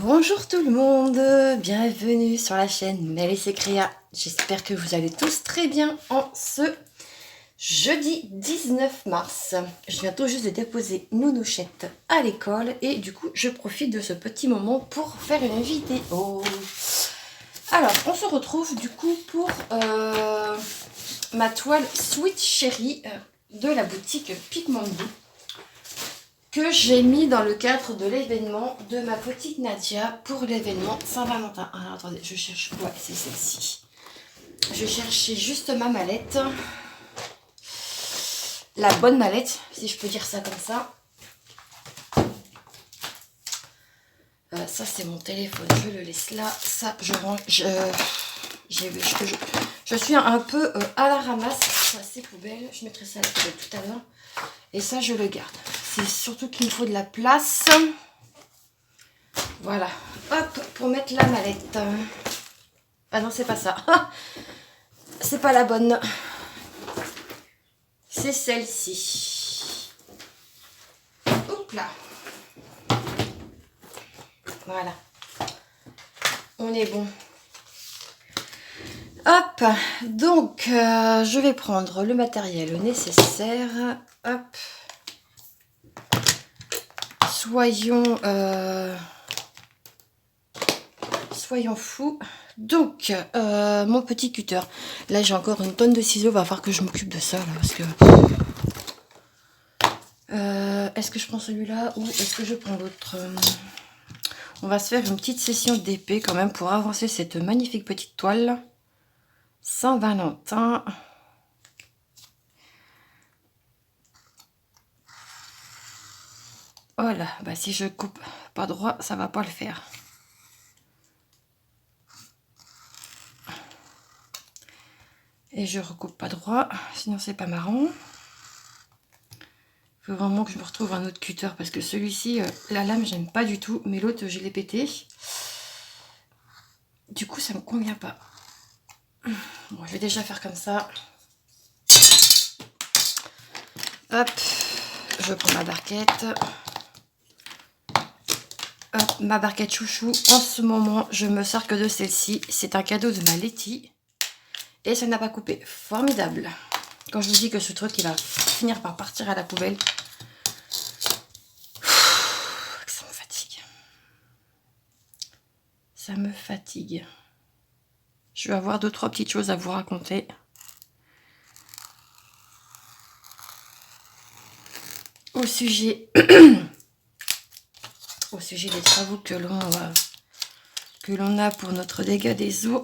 Bonjour tout le monde, bienvenue sur la chaîne Mélissa Créa. J'espère que vous allez tous très bien en ce jeudi 19 mars. Je viens tout juste de déposer Nounouchette à l'école et du coup je profite de ce petit moment pour faire une vidéo. Alors on se retrouve du coup pour ma toile Sweet Cherry de la boutique Pigmento, que j'ai mis dans le cadre de l'événement de ma petite Nadia pour l'événement Saint-Valentin. Alors attendez, je cherche. Ouais, c'est celle-ci. Je cherchais juste ma mallette. La bonne mallette, si je peux dire ça comme ça. Ça, c'est mon téléphone. Je le laisse là. Ça, je range. Je suis un peu à la ramasse. Ça, c'est poubelle. Je mettrai ça à la poubelle tout à l'heure. Et ça, je le garde. C'est surtout qu'il me faut de la place. Voilà. Hop, pour mettre la mallette. Ah non, c'est pas ça. C'est pas la bonne. C'est celle-ci. Hop là. Voilà. On est bon. Hop. Donc, je vais prendre le matériel nécessaire. Hop. Soyons fous. Donc, mon petit cutter. Là, j'ai encore une tonne de ciseaux. Va falloir que je m'occupe de ça, là, parce que... est-ce que je prends celui-là ou est-ce que je prends l'autre? On va se faire une petite session d'épée quand même pour avancer cette magnifique petite toile. Saint-Valentin. Voilà, bah si je coupe pas droit, ça va pas le faire. Et je recoupe pas droit, sinon c'est pas marrant. Il faut vraiment que je me retrouve un autre cutter parce que celui-ci, la lame, j'aime pas du tout, mais l'autre, je l'ai pété. Du coup, ça me convient pas. Bon, je vais déjà faire comme ça. Hop, je prends ma barquette. Hop, ma barquette chouchou. En ce moment, je me sers que de celle-ci. C'est un cadeau de ma Letty. Et ça n'a pas coupé. Formidable. Quand je vous dis que ce truc, il va finir par partir à la poubelle. Ça me fatigue. Ça me fatigue. Je vais avoir 2-3 petites choses à vous raconter. Au sujet des travaux que l'on a pour notre dégât des eaux.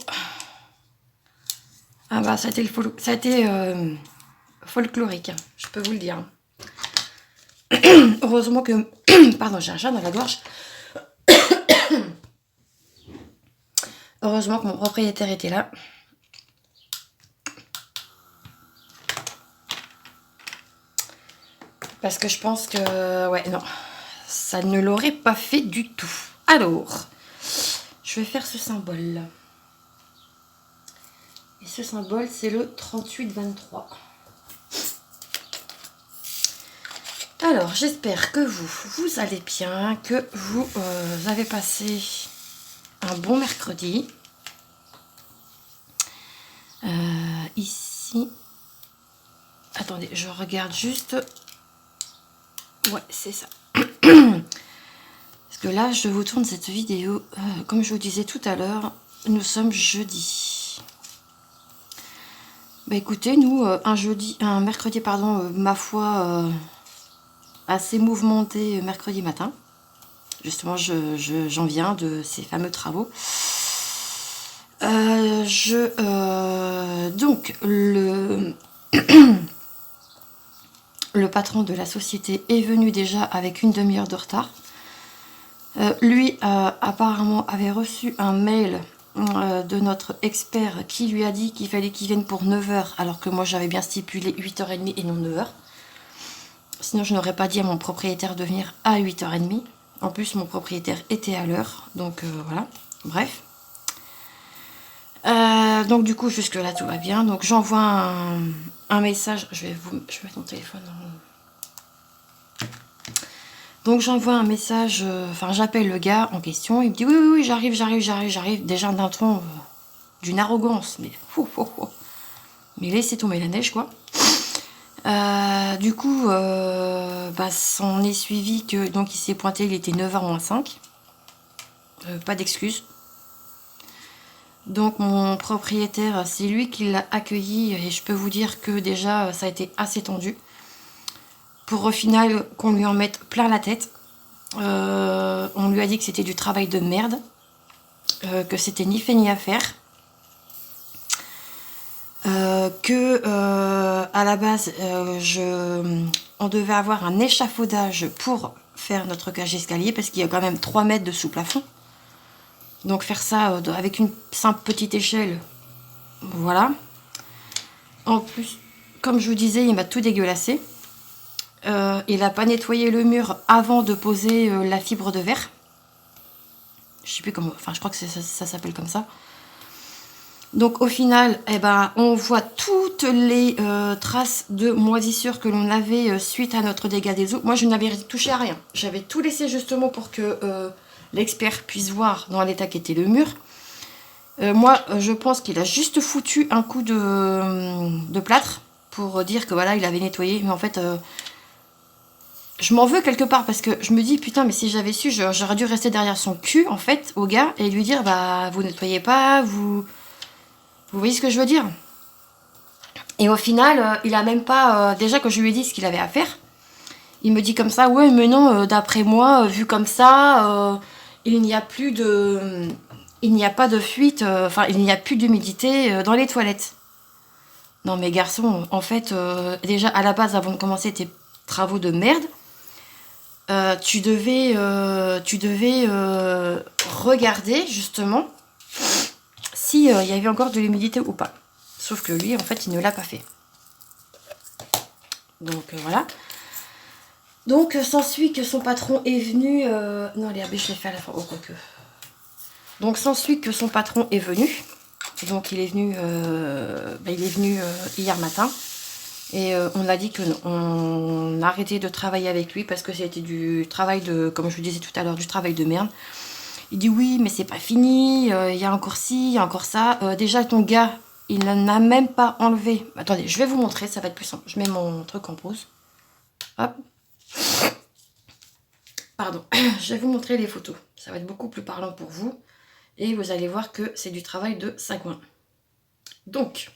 Ah bah ça a été folklorique, hein, je peux vous le dire. Heureusement que... Pardon, j'ai un chat dans la gorge. Heureusement que mon propriétaire était là. Parce que je pense que... Ouais, non. Ça ne l'aurait pas fait du tout. Alors, je vais faire ce symbole. Et ce symbole, c'est le 38-23. Alors, j'espère que vous allez bien, que vous avez passé un bon mercredi. Ici, attendez, je regarde juste. Ouais, c'est ça. Parce que là, je vous tourne cette vidéo. Comme je vous disais tout à l'heure, nous sommes jeudi. Bah écoutez, nous, un mercredi, pardon, ma foi, assez mouvementé mercredi matin. Justement, j'en viens de ces fameux travaux. Donc, le patron de la société est venu déjà avec une demi-heure de retard. Lui, apparemment, avait reçu un mail de notre expert qui lui a dit qu'il fallait qu'il vienne pour 9 h, alors que moi, j'avais bien stipulé 8h30 et non 9 h. Sinon, je n'aurais pas dit à mon propriétaire de venir à 8h30. En plus, mon propriétaire était à l'heure. Donc, voilà. Bref. Donc, du coup, jusque-là, tout va bien. Donc, j'envoie un message. Je vais mettre mon téléphone Donc j'envoie un message, enfin j'appelle le gars en question, il me dit oui, oui, oui, j'arrive. Déjà d'un ton, d'une arrogance, mais mais laissez tomber la neige, quoi. Du coup, bah, on est suivi que, donc il s'est pointé, il était 9h moins 5. Pas d'excuses. Donc mon propriétaire, c'est lui qui l'a accueilli et je peux vous dire que déjà ça a été assez tendu. Pour au final qu'on lui en mette plein la tête. On lui a dit que c'était du travail de merde, que c'était ni fait ni à faire. À la base, on devait avoir un échafaudage pour faire notre cage d'escalier parce qu'il y a quand même 3 mètres de sous-plafond. Donc faire ça avec une simple petite échelle, voilà. En plus, comme je vous disais, il m'a tout dégueulassé. Il n'a pas nettoyé le mur avant de poser la fibre de verre. Je sais plus comment, enfin je crois que ça s'appelle comme ça. Donc au final, eh ben, on voit toutes les traces de moisissure que l'on avait suite à notre dégât des eaux. Moi je n'avais touché à rien. J'avais tout laissé justement pour que l'expert puisse voir dans l'état qu'était le mur. Moi je pense qu'il a juste foutu un coup de plâtre pour dire que voilà, il avait nettoyé. Mais en fait, je m'en veux quelque part parce que je me dis putain, mais si j'avais su, j'aurais dû rester derrière son cul en fait au gars et lui dire bah vous nettoyez pas, vous voyez ce que je veux dire? Et au final, il a même pas... déjà que je lui ai dit ce qu'il avait à faire, il me dit comme ça, ouais mais non, d'après moi, vu comme ça, il n'y a plus de... il n'y a pas de fuite, enfin il n'y a plus d'humidité dans les toilettes. Non mais garçon, en fait, déjà à la base, avant de commencer tes travaux de merde, tu devais regarder justement si il y avait encore de l'humidité ou pas. Sauf que lui, en fait, il ne l'a pas fait. Donc voilà. Donc s'ensuit que son patron est venu... Non, les herbes, je l'ai fait à la fin. Oh, quoique. Donc s'ensuit que son patron est venu. Donc il est venu, hier matin. Et on a dit qu'on arrêtait de travailler avec lui parce que c'était du travail de... Comme je vous disais tout à l'heure, du travail de merde. Il dit oui, mais c'est pas fini. Il y a encore ci, il y a encore ça. Déjà, ton gars... Il n'a même pas enlevé. Attendez, je vais vous montrer, ça va être plus simple. Je mets mon truc en pause. Hop. Pardon. Je vais vous montrer les photos. Ça va être beaucoup plus parlant pour vous. Et vous allez voir que c'est du travail de sagouin. Donc,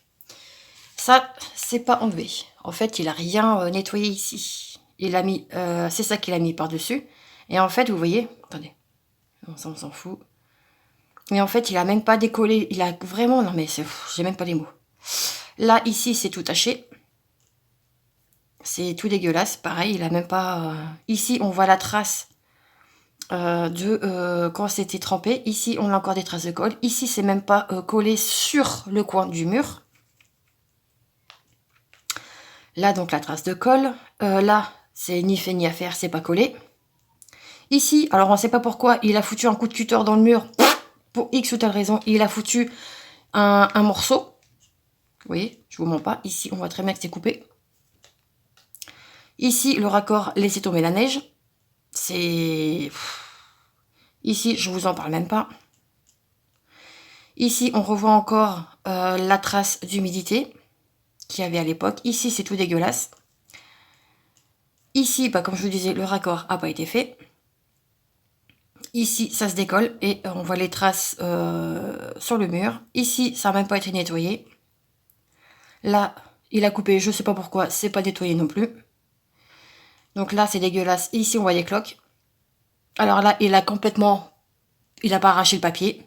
ça, c'est pas enlevé. En fait, il a rien nettoyé ici. Il a mis... c'est ça qu'il a mis par-dessus. Et en fait, vous voyez... Attendez. Non, ça, on s'en fout. Mais en fait, il a même pas décollé. Il a vraiment... Non, mais j'ai même pas les mots. Là, ici, c'est tout taché. C'est tout dégueulasse. Pareil, il a même pas... Ici, on voit la trace de quand c'était trempé. Ici, on a encore des traces de colle. Ici, c'est même pas collé sur le coin du mur. Là, donc, la trace de colle. Là, c'est ni fait ni à faire. C'est pas collé. Ici, alors on sait pas pourquoi, il a foutu un coup de cutter dans le mur. Pour X ou telle raison, il a foutu un morceau. Vous voyez, je vous mens pas. Ici, on voit très bien que c'est coupé. Ici, le raccord, laissez tomber la neige. C'est... Ici, je vous en parle même pas. Ici, on revoit encore la trace d'humidité qu'il y avait à l'époque. Ici, c'est tout dégueulasse. Ici, bah, comme je vous disais, le raccord n'a pas été fait. Ici, ça se décolle et on voit les traces sur le mur. Ici, ça n'a même pas été nettoyé. Là, il a coupé, je ne sais pas pourquoi, c'est pas nettoyé non plus. Donc là, c'est dégueulasse. Ici, on voit des cloques. Alors là, il a complètement... Il n'a pas arraché le papier.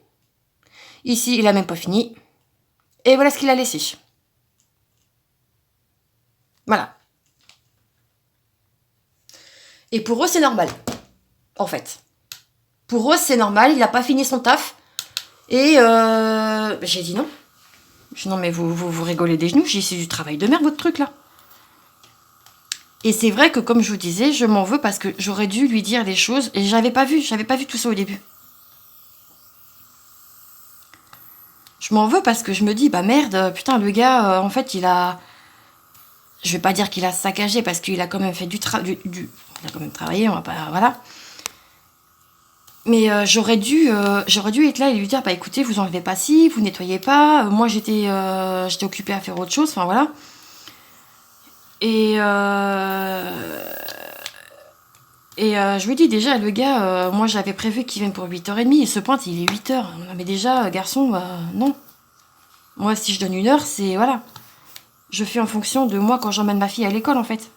Ici, il n'a même pas fini. Et voilà ce qu'il a laissé. Voilà. Et pour eux, c'est normal. En fait. Pour eux, c'est normal. Il n'a pas fini son taf. Et j'ai dit non. Je dis non, mais vous rigolez des genoux. J'ai dit c'est du travail de merde, votre truc, là. Et c'est vrai que, comme je vous disais, je m'en veux parce que j'aurais dû lui dire les choses. Et j'avais pas vu tout ça au début. Je m'en veux parce que je me dis, bah merde, putain, le gars, en fait, il a Je vais pas dire qu'il a saccagé parce qu'il a quand même fait il a quand même travaillé, on va pas, voilà. Mais j'aurais dû être là et lui dire, bah écoutez, vous enlevez pas ci, vous nettoyez pas. Moi j'étais occupée à faire autre chose, enfin voilà. Et je lui dis déjà, le gars, moi j'avais prévu qu'il vienne pour 8h30, il se pointe, il est 8h. Non mais déjà, garçon, non. Moi si je donne 1 heure, c'est, voilà. Je fais en fonction de moi quand j'emmène ma fille à l'école en fait.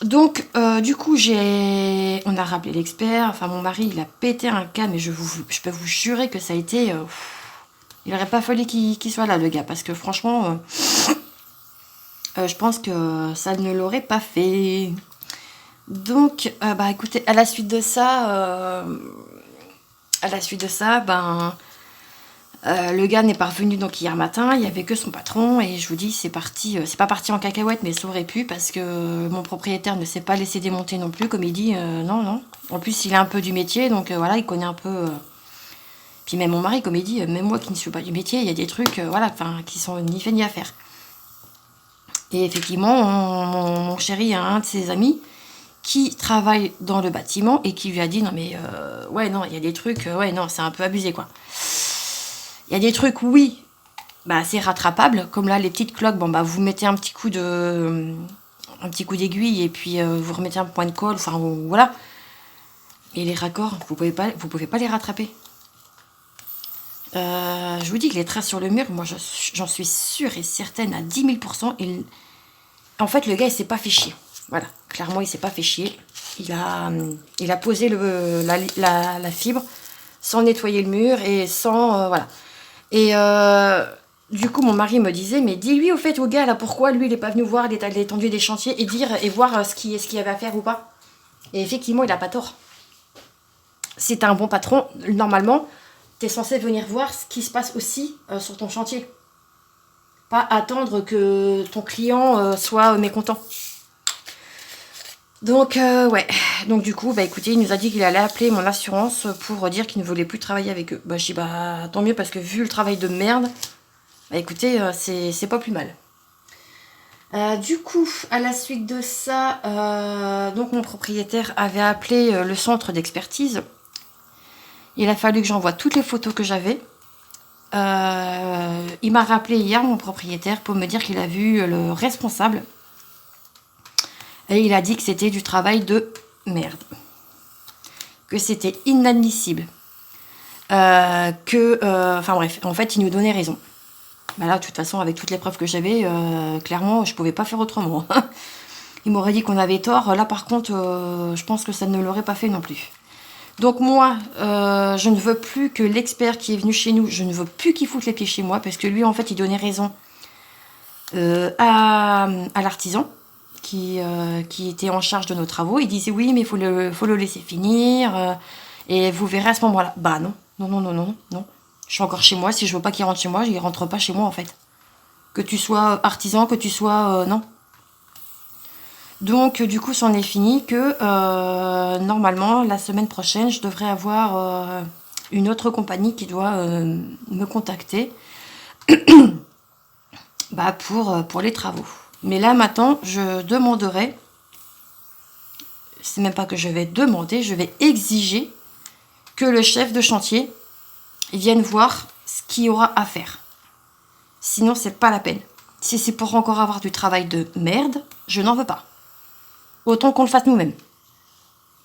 Donc, du coup, on a rappelé l'expert. Enfin, mon mari, il a pété un câble, mais je peux vous jurer que ça a été... il n'aurait pas fallu qu'il soit là, le gars, parce que franchement, je pense que ça ne l'aurait pas fait. Donc, bah écoutez, à la suite de ça, ben... le gars n'est pas revenu donc hier matin, il n'y avait que son patron et je vous dis c'est pas parti en cacahuète mais ça aurait pu parce que mon propriétaire ne s'est pas laissé démonter non plus comme il dit, non. En plus il est un peu du métier donc voilà il connaît un peu. Puis même mon mari comme il dit, même moi qui ne suis pas du métier, il y a des trucs qui sont ni fait ni à faire. Et effectivement mon chéri a un de ses amis qui travaille dans le bâtiment et qui lui a dit non mais ouais non il y a des trucs, ouais non c'est un peu abusé quoi. Il y a des trucs, oui, bah, c'est rattrapable. Comme là, les petites cloques, bon, bah, vous mettez un petit coup d'aiguille et puis vous remettez un point de colle. Enfin, voilà. Et les raccords, vous pouvez pas les rattraper. Je vous dis que les traces sur le mur, moi, j'en suis sûre et certaine à 10 000%. En fait, le gars, il s'est pas fait chier. Voilà, clairement, il s'est pas fait chier. Il a posé la fibre sans nettoyer le mur et sans... voilà. Et du coup, mon mari me disait, mais dis-lui au fait au gars, là, pourquoi lui, il n'est pas venu voir l'étendue des chantiers et voir ce qu'il y avait à faire ou pas. Et effectivement, il n'a pas tort. Si t'es un bon patron, normalement, t'es censé venir voir ce qui se passe aussi sur ton chantier. Pas attendre que ton client soit mécontent. Donc, ouais. Donc, du coup, bah écoutez, il nous a dit qu'il allait appeler mon assurance pour dire qu'il ne voulait plus travailler avec eux. Bah, je dis, bah, tant mieux, parce que vu le travail de merde, bah écoutez, c'est pas plus mal. Du coup, à la suite de ça, donc mon propriétaire avait appelé le centre d'expertise. Il a fallu que j'envoie toutes les photos que j'avais. Il m'a rappelé hier, mon propriétaire, pour me dire qu'il a vu le responsable. Et il a dit que c'était du travail de merde. Que c'était inadmissible. Enfin bref, en fait, il nous donnait raison. Bah là, de toute façon, avec toutes les preuves que j'avais, clairement, je pouvais pas faire autrement. Il m'aurait dit qu'on avait tort. Là, par contre, je pense que ça ne l'aurait pas fait non plus. Donc moi, je ne veux plus que l'expert qui est venu chez nous, je ne veux plus qu'il foute les pieds chez moi, parce que lui, en fait, il donnait raison à l'artisan qui était en charge de nos travaux. Il disait oui, mais il faut le laisser finir, et vous verrez à ce moment-là. Bah non. Je suis encore chez moi. Si je veux pas qu'il rentre chez moi, il rentre pas chez moi, en fait. Que tu sois artisan, que tu sois... non. Donc, du coup, c'en est fini que, normalement, la semaine prochaine, je devrais avoir une autre compagnie qui doit me contacter bah, pour les travaux. Mais là, maintenant, je demanderai, c'est même pas que je vais demander, je vais exiger que le chef de chantier vienne voir ce qu'il y aura à faire. Sinon, c'est pas la peine. Si c'est pour encore avoir du travail de merde, je n'en veux pas. Autant qu'on le fasse nous-mêmes.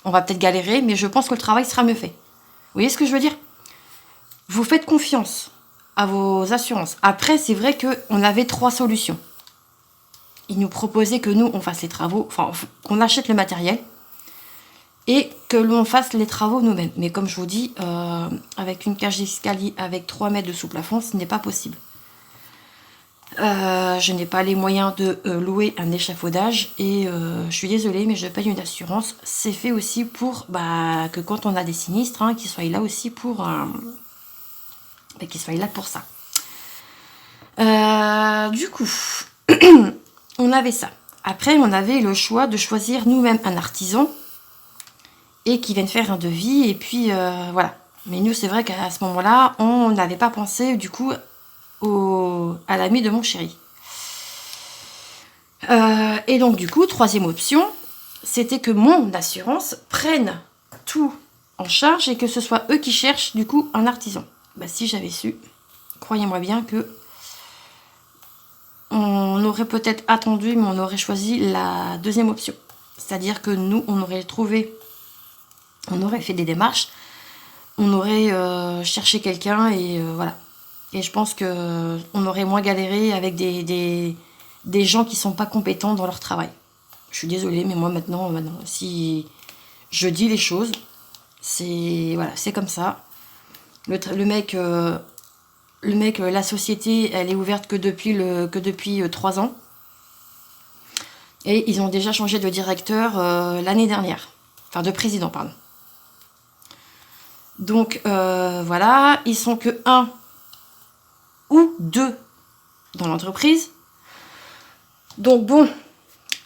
On va peut-être galérer, mais je pense que le travail sera mieux fait. Vous voyez ce que je veux dire? Vous faites confiance à vos assurances. Après, c'est vrai qu'on avait 3 solutions. Ils nous proposaient que nous, on fasse les travaux, enfin, qu'on achète le matériel et que l'on fasse les travaux nous-mêmes. Mais comme je vous dis, avec une cage d'escalier avec 3 mètres de sous-plafond, ce n'est pas possible. Je n'ai pas les moyens de louer un échafaudage et je suis désolée mais je paye une assurance. C'est fait aussi pour que quand on a des sinistres, qu'ils soient là aussi pour qu'ils soient là pour ça. Du coup, on avait ça. Après, on avait le choix de choisir nous-mêmes un artisan et qui vienne faire un devis et puis voilà. Mais nous, c'est vrai qu'à ce moment-là, on n'avait pas pensé du coup à l'ami de mon chéri. Et donc du coup, troisième option, c'était que mon assurance prenne tout en charge et que ce soit eux qui cherchent du coup un artisan. Bah, si j'avais su, croyez-moi bien que on aurait peut-être attendu, mais on aurait choisi la deuxième option. C'est-à-dire que nous, on aurait trouvé, on aurait fait des démarches, on aurait cherché quelqu'un et voilà. Et je pense que on aurait moins galéré avec des gens qui sont pas compétents dans leur travail. Je suis désolée, mais moi maintenant, si je dis les choses, c'est voilà, c'est comme ça. Le mec, la société, elle est ouverte que depuis 3 ans. Et ils ont déjà changé de directeur l'année dernière. Enfin, de président, pardon. Donc, voilà, ils sont que 1 ou 2 dans l'entreprise. Donc, bon,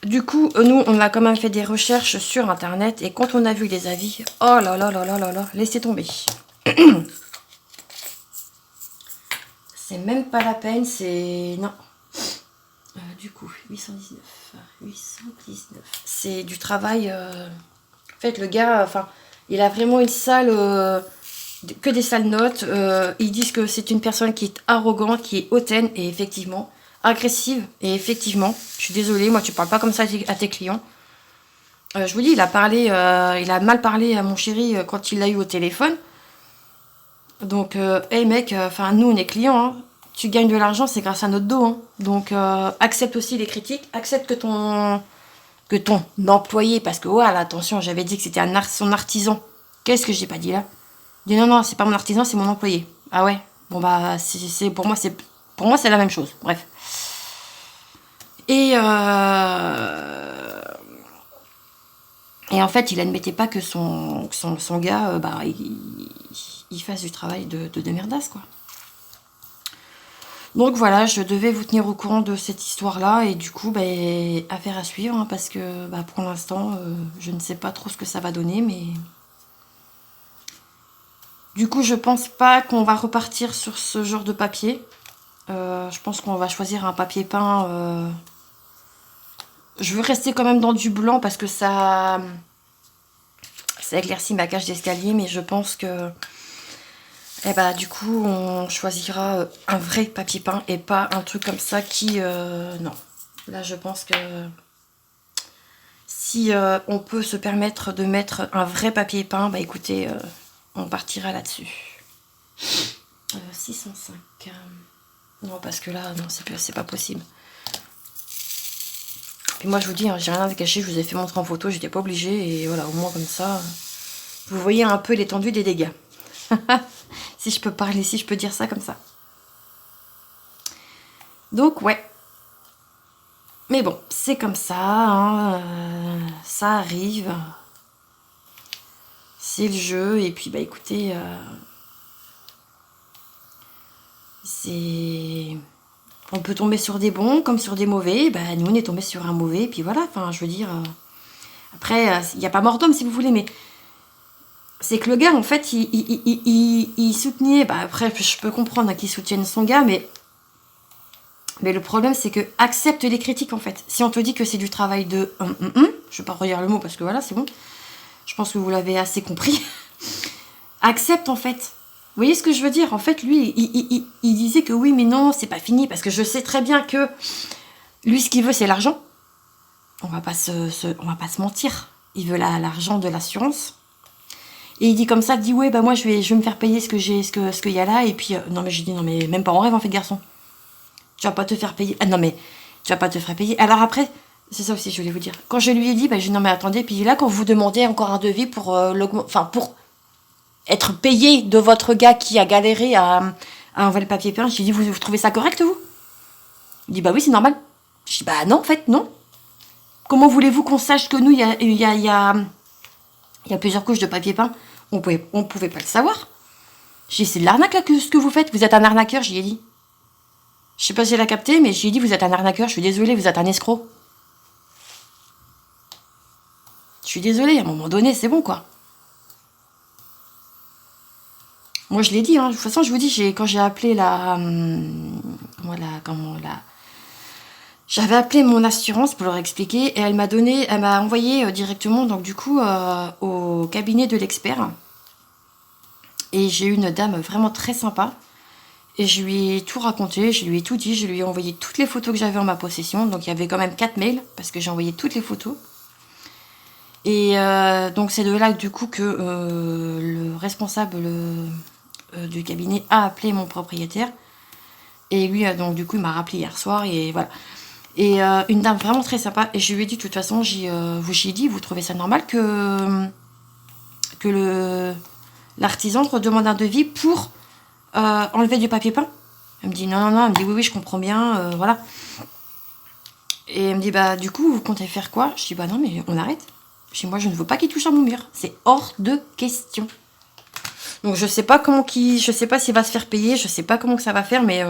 du coup, nous, on a quand même fait des recherches sur Internet. Et quand on a vu les avis, oh là là là là là là, laissez tomber. C'est même pas la peine, c'est... Non. Du coup, 819. C'est du travail... En fait, le gars, enfin, il a vraiment une salle... que des sales notes. Ils disent que c'est une personne qui est arrogante, qui est hautaine et effectivement agressive. Et effectivement, je suis désolée, moi tu parles pas comme ça à tes clients. Je vous dis, il a mal parlé à mon chéri quand il l'a eu au téléphone. Donc, hey mec, enfin nous on est clients, hein. Tu gagnes de l'argent, c'est grâce à notre dos, hein. Donc accepte aussi les critiques, accepte que ton employé, parce que voilà, attention, j'avais dit que c'était son artisan. Qu'est-ce que j'ai pas dit là? Je dis non, non, c'est pas mon artisan, c'est mon employé. Ah ouais. Bon bah pour moi c'est la même chose. Bref. Et en fait, il admettait pas que son gars, il fasse du travail de merdasse, quoi. Donc voilà, je devais vous tenir au courant de cette histoire-là. Et du coup, affaire à suivre, hein, parce que pour l'instant, je ne sais pas trop ce que ça va donner, mais... Du coup, je pense pas qu'on va repartir sur ce genre de papier. Je pense qu'on va choisir un papier peint. Je veux rester quand même dans du blanc parce que ça éclaircit ma cage d'escalier, mais je pense que du coup on choisira un vrai papier peint et pas un truc comme ça qui non. Là je pense que si on peut se permettre de mettre un vrai papier peint, écoutez, on partira là-dessus. 605. Non, parce que là, non, c'est pas possible. Puis moi, je vous dis, hein, j'ai rien à cacher, je vous ai fait montrer en photo, j'étais pas obligée. Et voilà, au moins comme ça, vous voyez un peu l'étendue des dégâts. Si je peux parler, si je peux dire ça comme ça. Donc, ouais. Mais bon, c'est comme ça, hein, ça arrive. C'est le jeu, et puis, écoutez... on peut tomber sur des bons comme sur des mauvais. Nous, on est tombé sur un mauvais. Et puis voilà, enfin, je veux dire... après, il n'y a pas mort d'homme, si vous voulez, mais... C'est que le gars, en fait, il soutenait... après, je peux comprendre qu'il soutienne son gars, mais le problème, c'est que accepte les critiques, en fait. Si on te dit que c'est du travail de... je ne vais pas redire le mot, parce que voilà, c'est bon. Je pense que vous l'avez assez compris. Accepte, en fait. Vous voyez ce que je veux dire? En fait, lui, il disait que oui, mais non, c'est pas fini. Parce que je sais très bien que lui, ce qu'il veut, c'est l'argent. On va pas se mentir. Il veut l'argent de l'assurance. Et il dit comme ça, il dit ouais, moi, je vais me faire payer ce qu'il y a là. Et puis, non, mais je dis, non, mais même pas en rêve, en fait, garçon. Tu vas pas te faire payer. Ah non, mais tu vas pas te faire payer. Alors après, c'est ça aussi, je voulais vous dire. Quand je lui ai dit, je dis, non, mais attendez. Puis là, quand vous demandez encore un devis pour pour être payé de votre gars qui a galéré à envoyer le papier peint, j'ai dit, vous trouvez ça correct, vous? Il dit, oui, c'est normal. Je dis, non, en fait, non. Comment voulez-vous qu'on sache que nous, il y a plusieurs couches de papier peint? On pouvait pas le savoir. J'ai dit, c'est de l'arnaque, là, ce que vous faites. Vous êtes un arnaqueur, j'y ai dit. Je sais pas si elle a capté, mais j'ai dit, vous êtes un arnaqueur, je suis désolée, vous êtes un escroc. Je suis désolée, à un moment donné, c'est bon, quoi. Moi, je l'ai dit, hein. De toute façon, je vous dis, quand j'ai appelé J'avais appelé mon assurance pour leur expliquer et elle m'a envoyé directement donc du coup au cabinet de l'expert. Et j'ai eu une dame vraiment très sympa. Et je lui ai tout raconté, je lui ai tout dit, je lui ai envoyé toutes les photos que j'avais en ma possession. Donc il y avait quand même 4 mails parce que j'ai envoyé toutes les photos. Et donc c'est de là du coup que le responsable du cabinet a appelé mon propriétaire. Et lui donc du coup il m'a rappelé hier soir et voilà. Et une dame vraiment très sympa. Et je lui ai dit de toute façon, j'ai dit, vous trouvez ça normal que l'artisan redemande un devis pour enlever du papier peint? Elle me dit non, non, non. Elle me dit oui, oui, je comprends bien, voilà. Et elle me dit bah du coup, vous comptez faire quoi? Je dis bah non, mais on arrête. Je dis moi, je ne veux pas qu'il touche à mon mur. C'est hors de question. Donc je sais pas je sais pas s'il va se faire payer, je sais pas comment que ça va faire, mais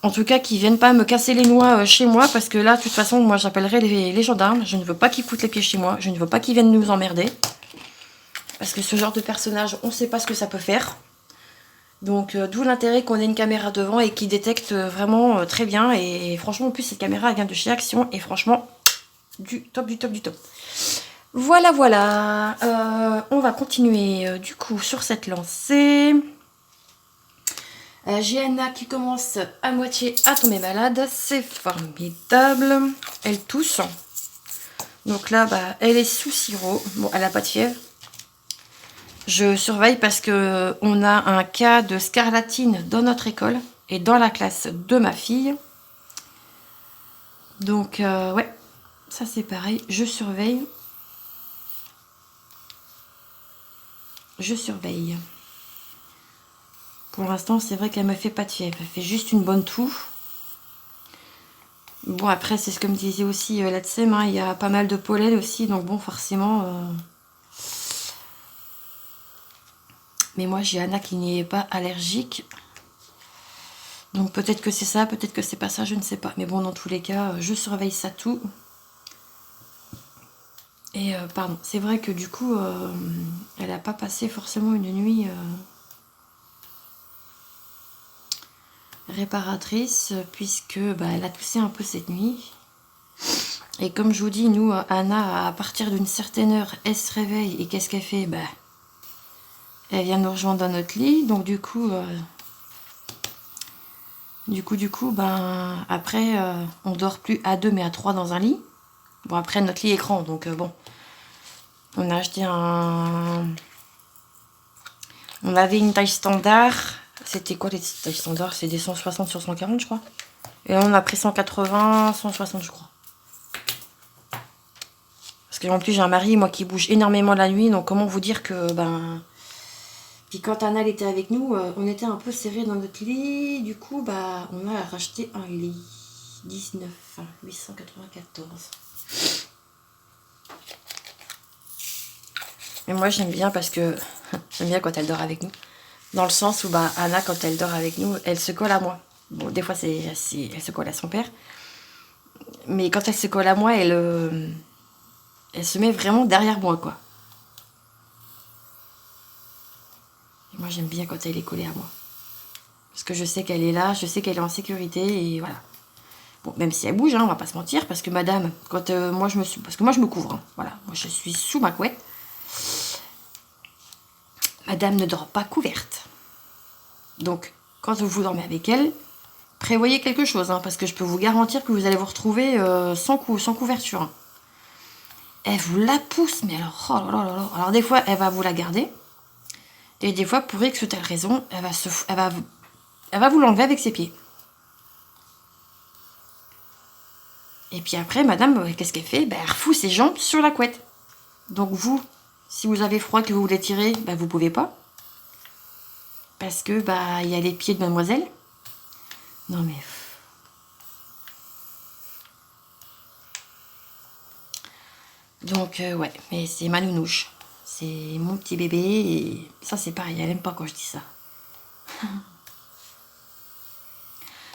en tout cas, qu'ils viennent pas me casser les noix chez moi, parce que là, de toute façon, moi, j'appellerai les gendarmes. Je ne veux pas qu'ils foutent les pieds chez moi. Je ne veux pas qu'ils viennent nous emmerder. Parce que ce genre de personnage, on ne sait pas ce que ça peut faire. Donc, d'où l'intérêt qu'on ait une caméra devant et qui détecte vraiment très bien. Et franchement, en plus, cette caméra, elle vient de chez Action. Et franchement, du top, du top, du top. Voilà, voilà. On va continuer, du coup, sur cette lancée. J'ai Anna qui commence à moitié à tomber malade. C'est formidable. Elle tousse. Donc là, bah, elle est sous sirop. Bon, elle n'a pas de fièvre. Je surveille parce que on a un cas de scarlatine dans notre école et dans la classe de ma fille. Donc, ouais, ça c'est pareil. Je surveille. Je surveille. Pour l'instant, c'est vrai qu'elle me fait pas de fièvre. Elle fait juste une bonne toux. Bon, après, c'est ce que me disait aussi la TSEM, hein, il y a pas mal de pollen aussi, donc bon, forcément... Mais moi, j'ai Anna qui n'y est pas allergique. Donc peut-être que c'est ça, peut-être que c'est pas ça, je ne sais pas. Mais bon, dans tous les cas, je surveille ça tout. Et pardon, c'est vrai que du coup, elle n'a pas passé forcément une nuit réparatrice, puisque bah, elle a toussé un peu cette nuit. Et comme je vous dis, nous, Anna, à partir d'une certaine heure, elle se réveille. Et qu'est-ce qu'elle fait? Bah, elle vient nous rejoindre dans notre lit. Donc du coup, ben, après, on dort plus à 2 mais à 3 dans un lit. Bon, après, notre lit est grand, donc bon. On a acheté On avait une taille standard. C'était quoi les tailles standards? C'est des 160 sur 140, je crois. Et là, on a pris 180, 160, je crois. Parce qu'en plus, j'ai un mari, moi, qui bouge énormément la nuit. Donc, comment vous dire que, ben... Puis quand Anna était avec nous, on était un peu serrés dans notre lit. Du coup, bah, on a racheté un lit. 19, 894. Et moi, j'aime bien parce que... J'aime bien quand elle dort avec nous. Dans le sens où, bah, Anna, quand elle dort avec nous, elle se colle à moi. Bon, des fois, elle se colle à son père. Mais quand elle se colle à moi, elle se met vraiment derrière moi, quoi. Et moi, j'aime bien quand elle est collée à moi. Parce que je sais qu'elle est là, je sais qu'elle est en sécurité, et voilà. Bon, même si elle bouge, hein, on va pas se mentir, parce que madame, quand parce que moi, je me couvre, hein, voilà. Moi, je suis sous ma couette. Madame ne dort pas couverte. Donc, quand vous dormez avec elle, prévoyez quelque chose, hein, parce que je peux vous garantir que vous allez vous retrouver sans couverture. Hein. Elle vous la pousse, mais alors, oh là là là là. Alors des fois, elle va vous la garder, et des fois, pour X ou telle raison, elle va vous l'enlever avec ses pieds. Et puis après, madame, qu'est-ce qu'elle fait? Ben, elle refout ses jambes sur la couette. Donc vous, si vous avez froid que vous voulez tirer, ben, vous pouvez pas. Parce que bah il y a les pieds de mademoiselle. Non mais... Donc ouais, mais c'est ma nounouche. C'est mon petit bébé et ça c'est pareil, elle aime pas quand je dis ça. De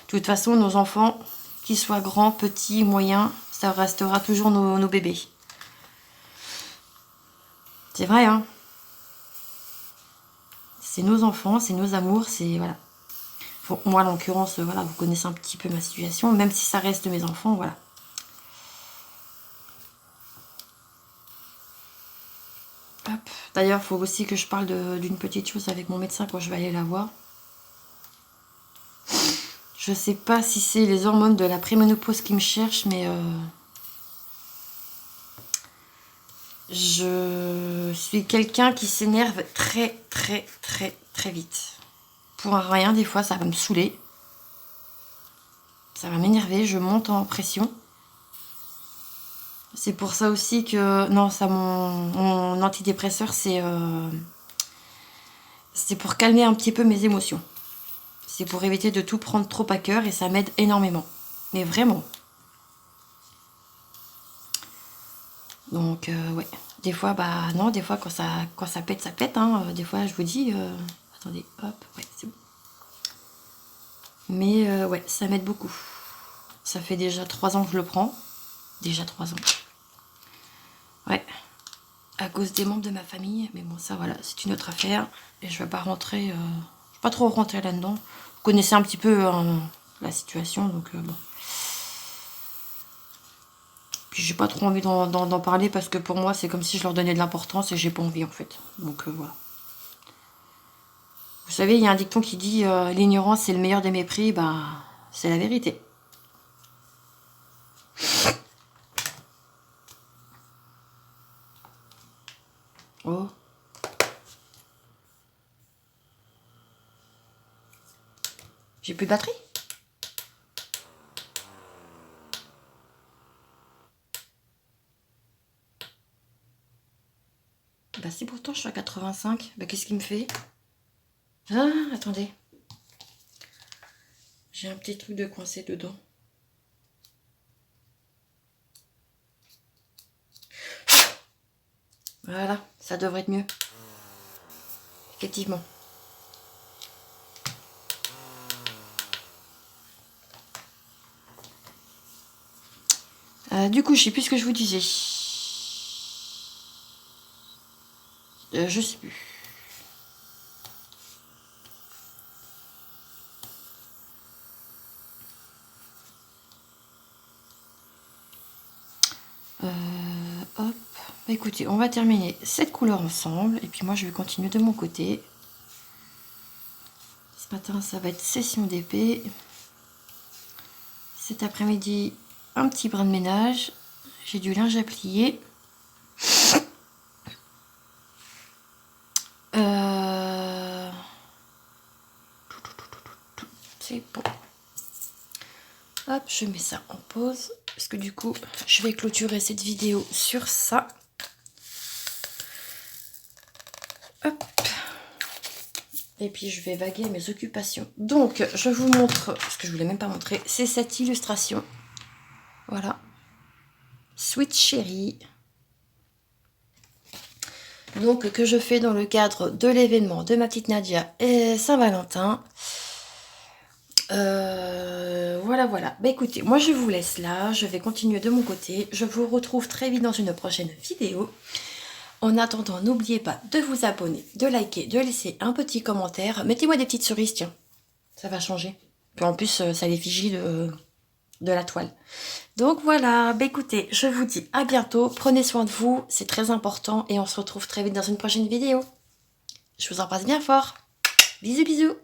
toute façon, nos enfants, qu'ils soient grands, petits, moyens, ça restera toujours nos bébés. C'est vrai, hein. C'est nos enfants, c'est nos amours, c'est... Voilà. Bon, moi, en l'occurrence, voilà, vous connaissez un petit peu ma situation, même si ça reste mes enfants, voilà. D'ailleurs, il faut aussi que je parle d'une petite chose avec mon médecin quand je vais aller la voir. Je sais pas si c'est les hormones de la préménopause qui me cherchent, mais je suis quelqu'un qui s'énerve très vite. Pour un rien, des fois, ça va me saouler. Ça va m'énerver, je monte en pression. C'est pour ça aussi que... Non, ça, mon antidépresseur, c'est pour calmer un petit peu mes émotions. C'est pour éviter de tout prendre trop à cœur et ça m'aide énormément. Mais vraiment. Donc, ouais. Des fois, bah non, des fois, quand ça pète, ça pète. Hein. Des fois, je vous dis... Attendez, hop, ouais, c'est bon. Mais, ouais, ça m'aide beaucoup. Ça fait déjà 3 ans que je le prends. Déjà 3 ans. Ouais. À cause des membres de ma famille. Mais bon, ça, voilà, c'est une autre affaire. Et je vais pas rentrer... je vais pas trop rentrer là-dedans. Vous connaissez un petit peu la situation, donc bon. Puis j'ai pas trop envie d'en parler parce que pour moi, c'est comme si je leur donnais de l'importance et j'ai pas envie, en fait. Donc voilà. Vous savez, il y a un dicton qui dit l'ignorance, c'est le meilleur des mépris. Bah, c'est la vérité. Oh. J'ai plus de batterie. Bah si, pourtant je suis à 85. Bah qu'est-ce qu'il me fait? Ah, attendez. J'ai un petit truc de coincé dedans. Voilà, ça devrait être mieux. Effectivement. Du coup, je sais plus ce que je vous disais. Je sais plus. Hop. Bah écoutez, on va terminer cette couleur ensemble. Et puis moi, je vais continuer de mon côté. Ce matin, ça va être session d'épée. Cet après-midi, un petit brin de ménage. J'ai du linge à plier. C'est bon. Hop, je mets ça en pause. Parce que du coup, je vais clôturer cette vidéo sur ça. Hop. Et puis, je vais vaguer mes occupations. Donc, je vous montre, ce que je ne voulais même pas montrer, c'est cette illustration. Voilà. Sweet Cherry. Donc, que je fais dans le cadre de l'événement de ma petite Nadia et Saint-Valentin. Voilà. Bah écoutez, moi je vous laisse là. Je vais continuer de mon côté. Je vous retrouve très vite dans une prochaine vidéo. En attendant, n'oubliez pas de vous abonner, de liker, de laisser un petit commentaire. Mettez-moi des petites cerises, tiens. Ça va changer. Puis en plus, ça l'effigie de la toile. Donc voilà, bah écoutez, je vous dis à bientôt. Prenez soin de vous, c'est très important. Et on se retrouve très vite dans une prochaine vidéo. Je vous embrasse bien fort. Bisous, bisous.